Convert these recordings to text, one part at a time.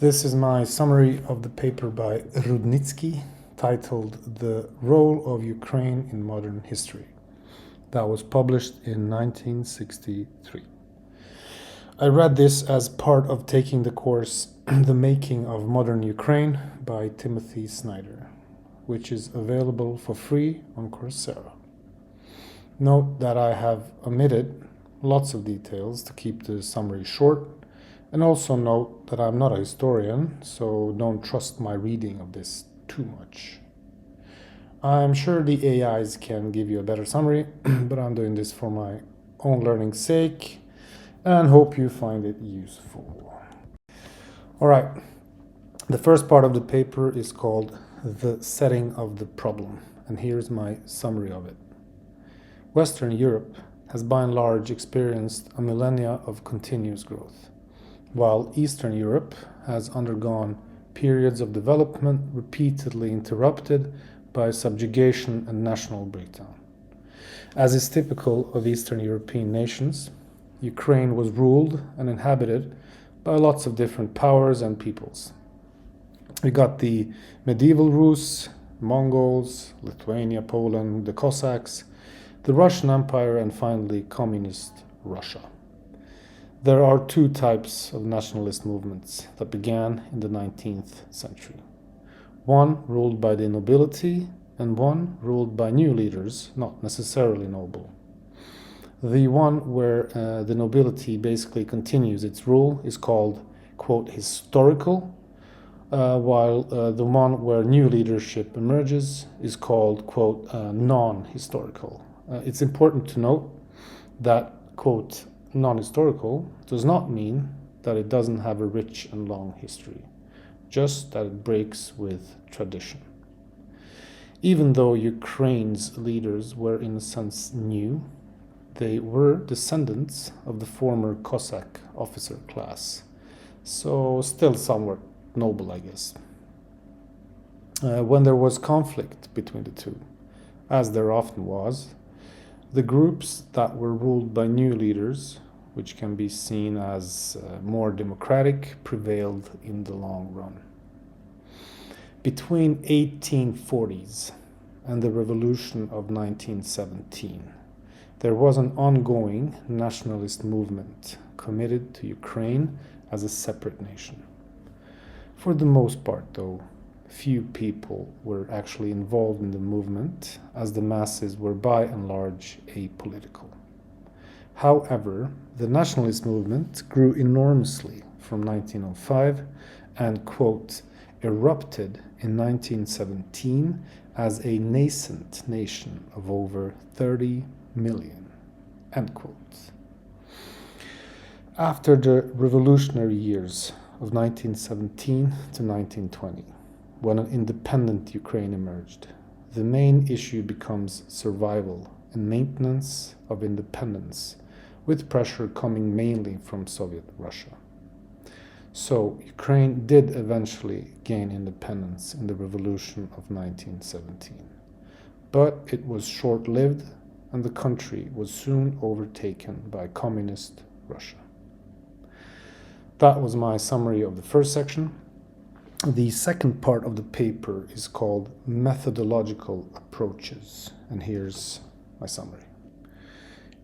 This is my summary of the paper by Rudnytskyi titled The Role of Ukraine in Modern History, that was published in 1963. I read this as part of taking the course The Making of Modern Ukraine by Timothy Snyder, which is available for free on Coursera. Note that I have omitted lots of details to keep the summary short, and also note that I'm not a historian, so don't trust my reading of this too much. I'm sure the AIs can give you a better summary, but I'm doing this for my own learning's sake and hope you find it useful. All right, the first part of the paper is called The Setting of the Problem, and here's my summary of it. Western Europe has by and large experienced a millennia of continuous growth, while Eastern Europe has undergone periods of development repeatedly interrupted by subjugation and national breakdown. As is typical of Eastern European nations, Ukraine was ruled and inhabited by lots of different powers and peoples. We got the medieval Rus, Mongols, Lithuania, Poland, the Cossacks, the Russian Empire, and finally communist Russia. There are two types of nationalist movements that began in the 19th century. One ruled by the nobility and one ruled by new leaders, not necessarily noble. The one where the nobility basically continues its rule is called, quote, historical, while the one where new leadership emerges is called, quote, non-historical. It's important to note that, quote, non-historical does not mean that it doesn't have a rich and long history, just that it breaks with tradition. Even though Ukraine's leaders were in a sense new, they were descendants of the former Cossack officer class, so still somewhat noble, I guess. When there was conflict between the two, as there often was, the groups that were ruled by new leaders, which can be seen as more democratic, prevailed in the long run. Between 1840s and the revolution of 1917, there was an ongoing nationalist movement committed to Ukraine as a separate nation. For the most part, though, few people were actually involved in the movement, as the masses were by and large apolitical. However, the nationalist movement grew enormously from 1905 and, quote, erupted in 1917 as a nascent nation of over 30 million, end quote. After the revolutionary years of 1917 to 1920, when an independent Ukraine emerged, the main issue becomes survival and maintenance of independence, with pressure coming mainly from Soviet Russia. So Ukraine did eventually gain independence in the revolution of 1917, but it was short-lived and the country was soon overtaken by communist Russia. That was my summary of the first section. The second part of the paper is called Methodological Approaches, and here's my summary.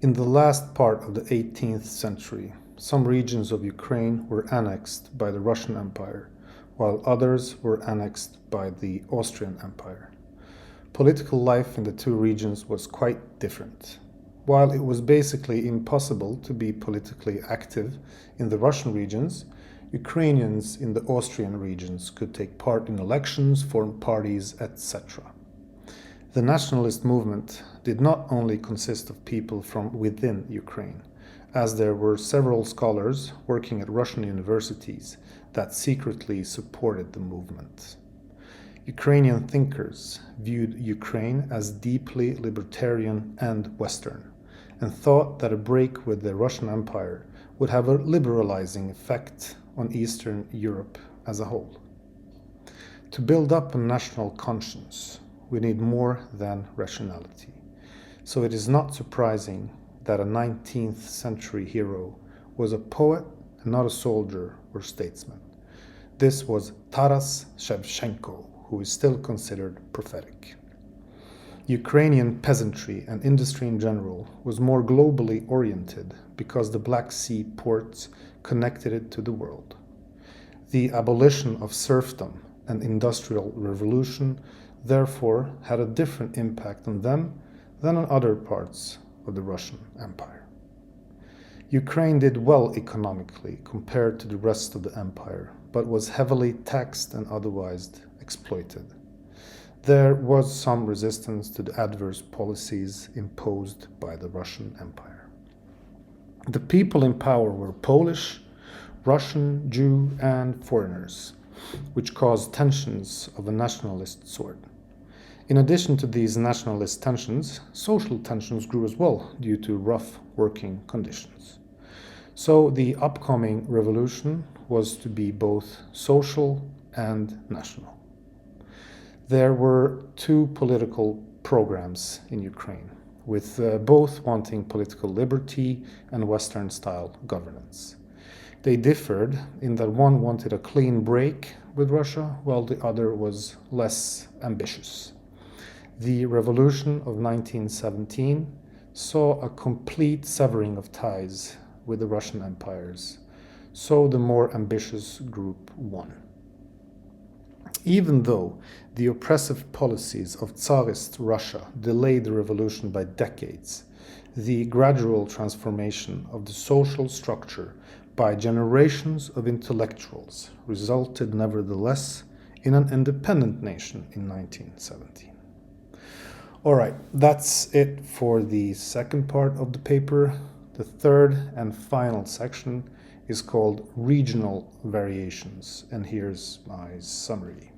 In the last part of the 18th century, some regions of Ukraine were annexed by the Russian Empire, while others were annexed by the Austrian Empire. Political life in the two regions was quite different. While it was basically impossible to be politically active in the Russian regions, Ukrainians in the Austrian regions could take part in elections, form parties, etc. The nationalist movement did not only consist of people from within Ukraine, as there were several scholars working at Russian universities that secretly supported the movement. Ukrainian thinkers viewed Ukraine as deeply libertarian and Western, and thought that a break with the Russian Empire would have a liberalizing effect on Eastern Europe as a whole. To build up a national conscience, we need more than rationality. So it is not surprising that a 19th century hero was a poet and not a soldier or statesman. This was Taras Shevchenko, who is still considered prophetic. Ukrainian peasantry and industry in general was more globally oriented because the Black Sea ports connected it to the world. The abolition of serfdom and industrial revolution therefore had a different impact on them than on other parts of the Russian Empire. Ukraine did well economically compared to the rest of the empire, but was heavily taxed and otherwise exploited. There was some resistance to the adverse policies imposed by the Russian Empire. The people in power were Polish, Russian, Jew, and foreigners, which caused tensions of a nationalist sort. In addition to these nationalist tensions, social tensions grew as well due to rough working conditions. So the upcoming revolution was to be both social and national. There were two political programs in Ukraine, with both wanting political liberty and Western-style governance. They differed in that one wanted a clean break with Russia, while the other was less ambitious. The revolution of 1917 saw a complete severing of ties with the Russian empires, so the more ambitious group won. Even though the oppressive policies of Tsarist Russia delayed the revolution by decades, the gradual transformation of the social structure by generations of intellectuals resulted nevertheless in an independent nation in 1917. All right, that's it for the second part of the paper. The third and final section is called Regional Variations, and here's my summary.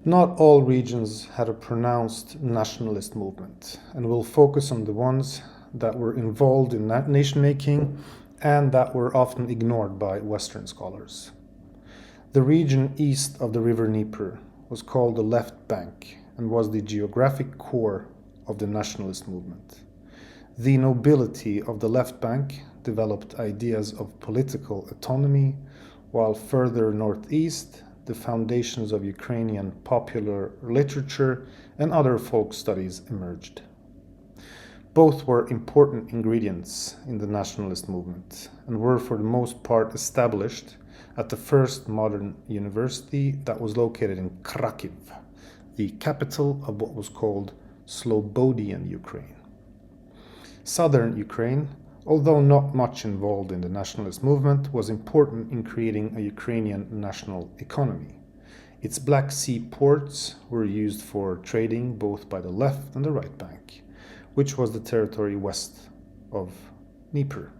Not all regions had a pronounced nationalist movement, and we'll focus on the ones that were involved in nation-making and that were often ignored by Western scholars. The region east of the river Dnieper was called the left bank and was the geographic core of the nationalist movement. The nobility of the left bank developed ideas of political autonomy, while further northeast, the foundations of Ukrainian popular literature and other folk studies emerged. Both were important ingredients in the nationalist movement and were for the most part established at the first modern university that was located in Kharkiv, the capital of what was called Slobodian Ukraine. Southern Ukraine, although not much involved in the nationalist movement, was important in creating a Ukrainian national economy. Its Black Sea ports were used for trading both by the left and the right bank, which was the territory west of Dnieper.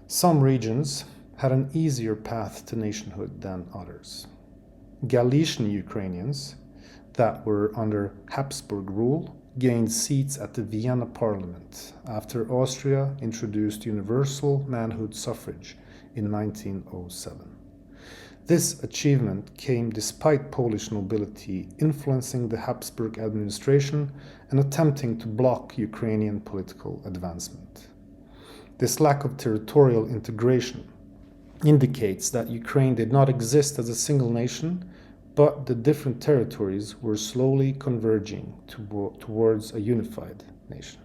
Some regions had an easier path to nationhood than others. Galician Ukrainians that were under Habsburg rule gained seats at the Vienna Parliament after Austria introduced universal manhood suffrage in 1907. This achievement came despite Polish nobility influencing the Habsburg administration and attempting to block Ukrainian political advancement. This lack of territorial integration indicates that Ukraine did not exist as a single nation, but the different territories were slowly converging towards a unified nation.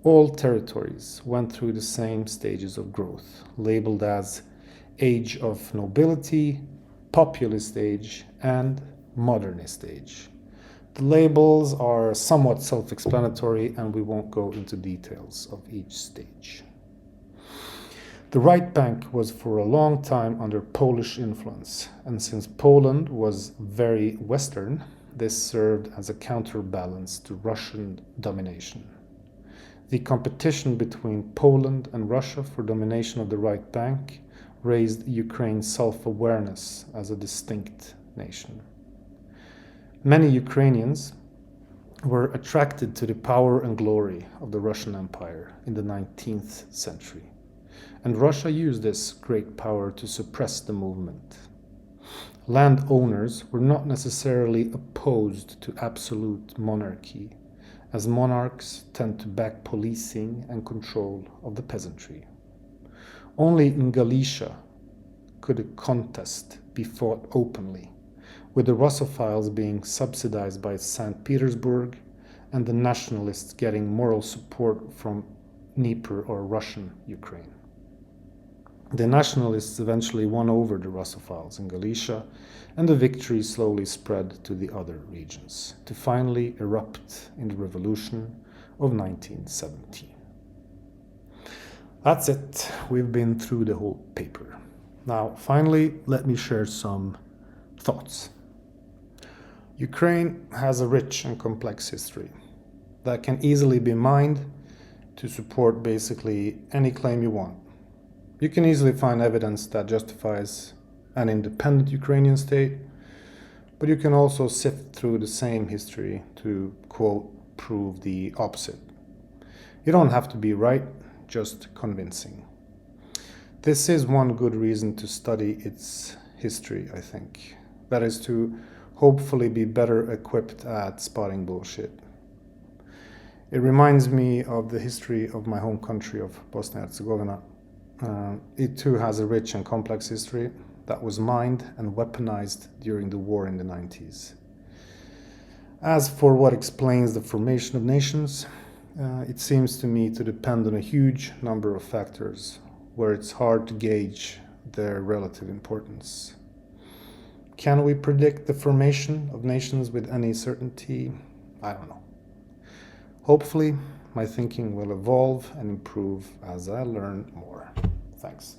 All territories went through the same stages of growth, labeled as age of nobility, populist age, and modernist age. The labels are somewhat self-explanatory, and we won't go into details of each stage. The right bank was for a long time under Polish influence, and since Poland was very Western, this served as a counterbalance to Russian domination. The competition between Poland and Russia for domination of the right bank raised Ukraine's self-awareness as a distinct nation. Many Ukrainians were attracted to the power and glory of the Russian Empire in the 19th century. And Russia used this great power to suppress the movement. Landowners were not necessarily opposed to absolute monarchy, as monarchs tend to back policing and control of the peasantry. Only in Galicia could a contest be fought openly, with the Russophiles being subsidized by St. Petersburg and the nationalists getting moral support from Dnieper or Russian Ukraine? The nationalists eventually won over the Russophiles in Galicia, and the victory slowly spread to the other regions, to finally erupt in the revolution of 1917. That's it. We've been through the whole paper. Now, finally, let me share some thoughts. Ukraine has a rich and complex history that can easily be mined to support basically any claim you want. You can easily find evidence that justifies an independent Ukrainian state, but you can also sift through the same history to, quote, prove the opposite. You don't have to be right, just convincing. This is one good reason to study its history, I think. That is to hopefully be better equipped at spotting bullshit. It reminds me of the history of my home country of Bosnia and Herzegovina. It too has a rich and complex history that was mined and weaponized during the war in the 90s. As for what explains the formation of nations, it seems to me to depend on a huge number of factors where it's hard to gauge their relative importance. Can we predict the formation of nations with any certainty? I don't know. Hopefully, my thinking will evolve and improve as I learn more. Thanks.